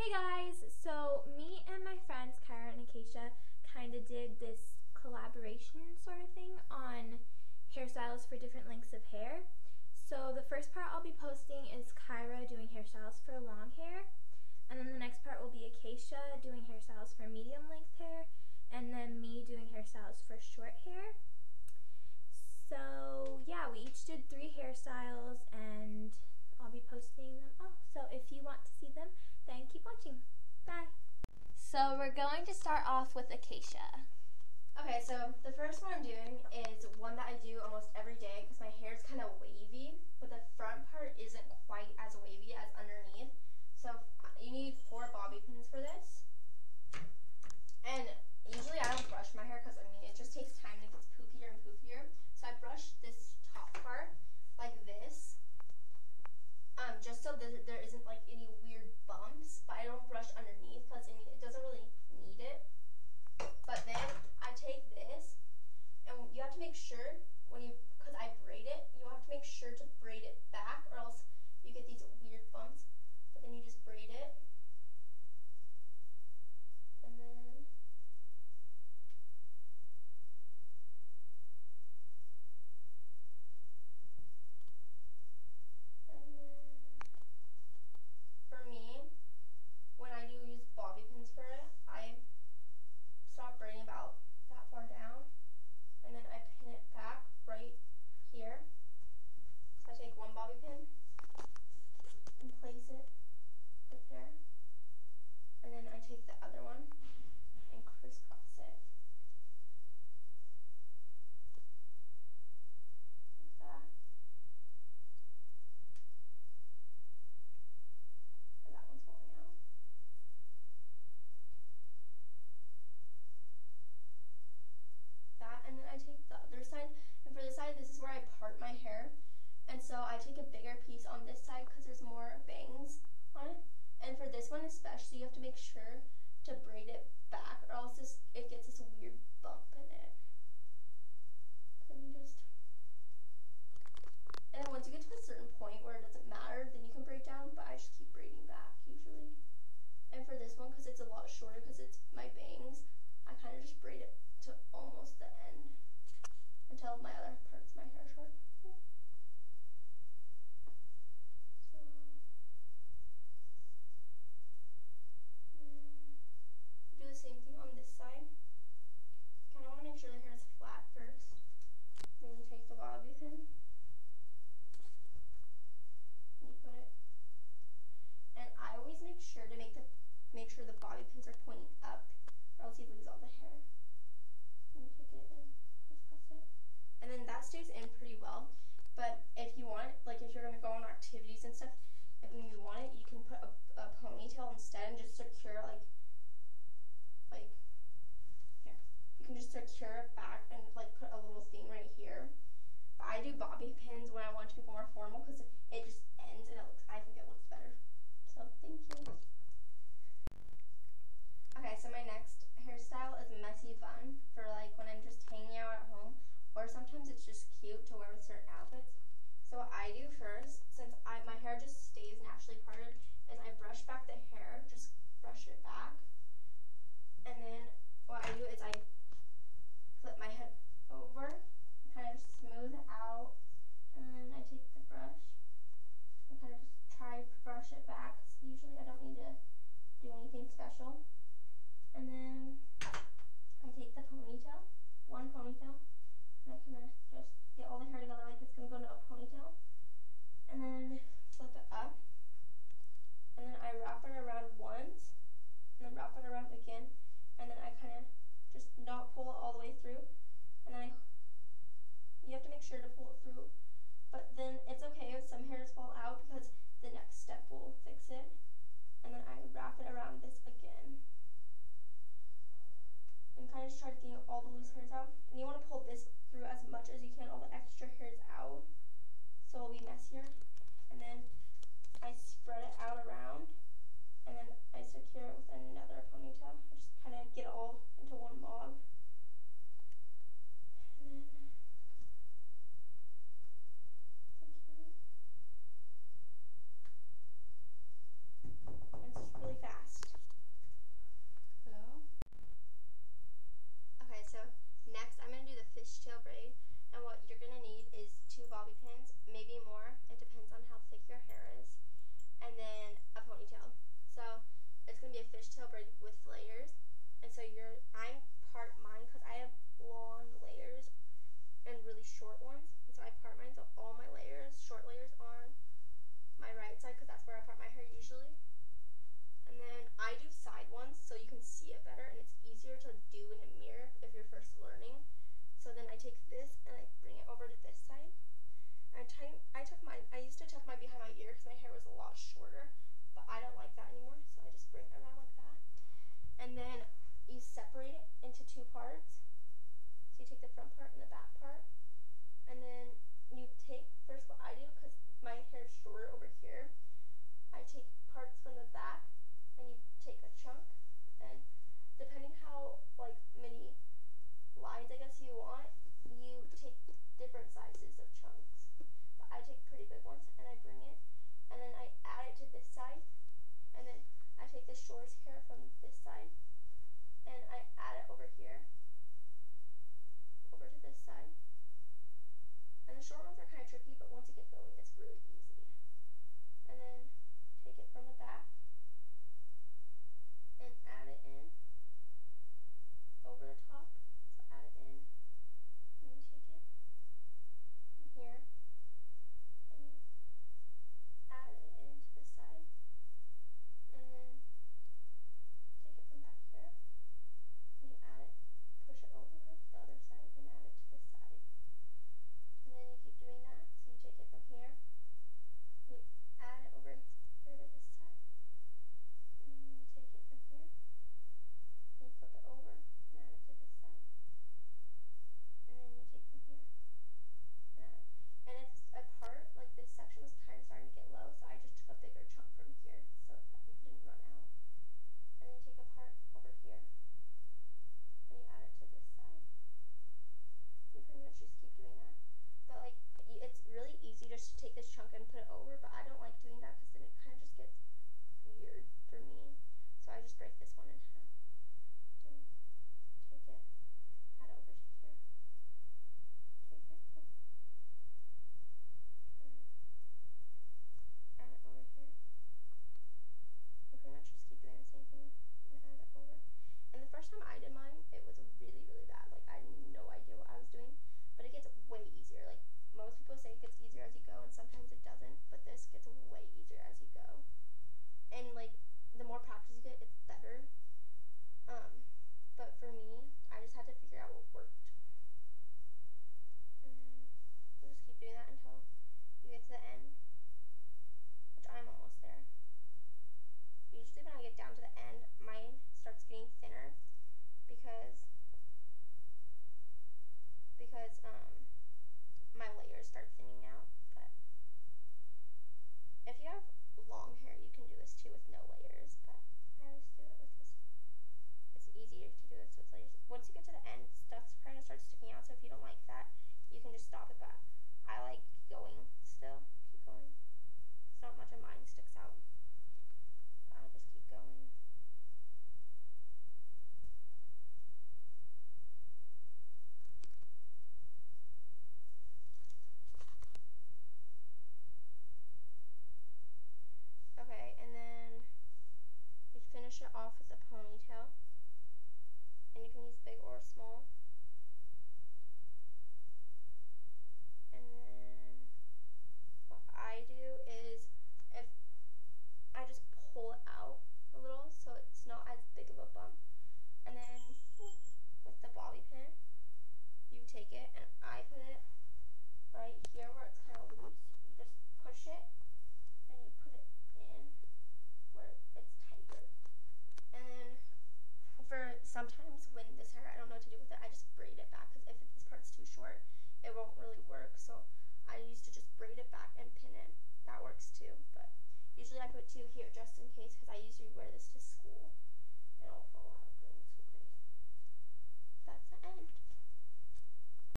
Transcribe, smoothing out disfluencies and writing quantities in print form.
Hey guys, so me and my friends Kyra and Acacia kind of did this collaboration sort of thing on hairstyles for different lengths of hair. So the first part I'll be posting is Kyra doing hairstyles for long hair, and then the next part will be Acacia doing hairstyles for medium length hair, and then me doing hairstyles for short hair. So yeah, we each did 3 hairstyles and I'll be posting them all. So if you want to see them, then keep watching. Bye. So we're going to start off with Acacia. Okay, so the first one I'm doing is one that I do almost every day because my hair is kind of wavy, but the front part isn't quite as wavy as underneath. So you need 4 bobby pins for this. And usually I don't brush my hair because, I mean, it just takes time and it gets poofier and poofier. So I brush this top part like this. Just so there isn't like any weird bumps, but I don't brush underneath because, I mean, it doesn't really need it. But then I take this, and you have to make sure because I braid it, you have to make sure to braid it back or else you get these weird bumps. But then you just braid it, and then for me, when I do use bobby pins for it, I stop braiding about that far down, and then I pin it back right here. So I take one bobby pin and place it right there, and then I take the other one and crisscross it like that. That one's falling out. That, and then I take the other side, and for this side, this is where I part my hair, and so I take a bigger piece on this side because there's more bangs on it. And for this one especially, you have to make sure to braid it back or else it gets this weird bump in it. Then you just, and then once you get to a certain point where it doesn't matter, then you can braid down, but I just keep braiding back usually. And for this one, because it's a lot shorter because it's my bangs, I kind of just braid it to almost the end until my other parts of my hair are short. So then do the same thing on this side. You kind of want to make sure the hair is flat first. Then you take the bobby pin and you put it. And I always make sure to make sure the bobby pins are pointing up, or else you lose all the hair. And take it and crisscross it. And then that stays in pretty well. But if you want, like if you're going to go on activities and stuff, and when you want it, you can put a ponytail instead and just secure like here. You can just secure it back and like put a little thing right here. But I do bobby pins when I want to be more formal because it just ends and I think it looks better. So thank you. Okay, so my next hairstyle is Messy Bun for like when I'm just hanging out at home, or sometimes it's just cute to wear with certain outfits. So what I do first, since my hair just stays naturally parted, is I brush back the hair, just brush it back, and then what I do is I flip my head over, kind of smooth it out, and then I take the brush and kind of just try to brush it back. So usually I don't need to do anything special. And then I take the ponytail, one ponytail, and I kind of just get all the hair together like it's going to go into a ponytail. And then flip it up. And then I wrap it around once, and then wrap it around again. And then I kind of just not pull it all the way through. And then you have to make sure to pull it through. But then it's okay if some hairs fall out because the next step will fix it. And then I wrap it around this again. And kind of just try to get all the loose hairs out. And you want to pull this through as much as you can, all the extra hairs out, so it'll be messier. And then I spread it out around, and then I secure it with another ponytail. I just kind of get it all into one mob. And then secure it. And it's just really fast. fishtail braid with layers, and so I'm part mine because I have long layers and really short ones, and so I part mine, so all my short layers on my right side because that's where I part my hair usually. And then I do side ones so you can see it better, and it's easier to do in a mirror if you're first learning. So then I take this and I bring it over to this side. And I used to tuck mine behind my ear because my hair was a lot shorter, but I don't like that anymore, so I just bring it around like that. And then you separate it into two parts. So you take the front part and the back part, and then you take, first what I do, because my hair is shorter over here, I take parts from the back, and you take a chunk, and depending how many lines I guess you want, you take different sizes of chunks. But I take pretty big ones, and I bring it, and then I add it to this side, and then I take the shortest hair from this side, and I add it over here, over to this side. And the short ones are kind of tricky, but once you get going, it's really easy. And then take it from the back and add it in over the top. So add it in, and then you take it from here and you add it into the side, and then take it from back here and you add it, push it over to the other side and add it to this side. And then you keep doing that. So you take it from here and you add it over here to this side. And then you take it from here and you flip it over and add it to this side. And then you take from here and add it. And it's a part, this section was kind of starting to get low, so I just took a bigger chunk from here so that it didn't run out. And then you take a part over here and you add it to this side. You pretty much just keep doing that. But it's really easy just to take this chunk and put it over, but I don't like doing that because then it kind of just gets weird for me. So I just break this one in half and take it, add it over to here, take it, and add it over here. You pretty much just keep doing the same thing and add it over. And the first time I did mine, it was really, really bad. I had no idea what I was doing, but it gets way easier. Most people say it gets easier as you go, and sometimes it doesn't, but this gets way easier as you go. And the more practice you get, it's better. But for me, I just had to figure out what worked. And then you just keep doing that until you get to the end, which I'm almost there. Usually when I get down to the end, mine starts getting thinner because my layers start thinning out. But if you have long hair, you can do this too with no layers, but I just do it with this. It's easier to do this with layers. Once you get to the end, stuff kind of starts sticking out, so if you don't like that, you can just stop it, but I like going still. Keep going. Because not much of mine sticks out. But I just keep going. Okay, and then you finish it off with a ponytail, and you can use big or small.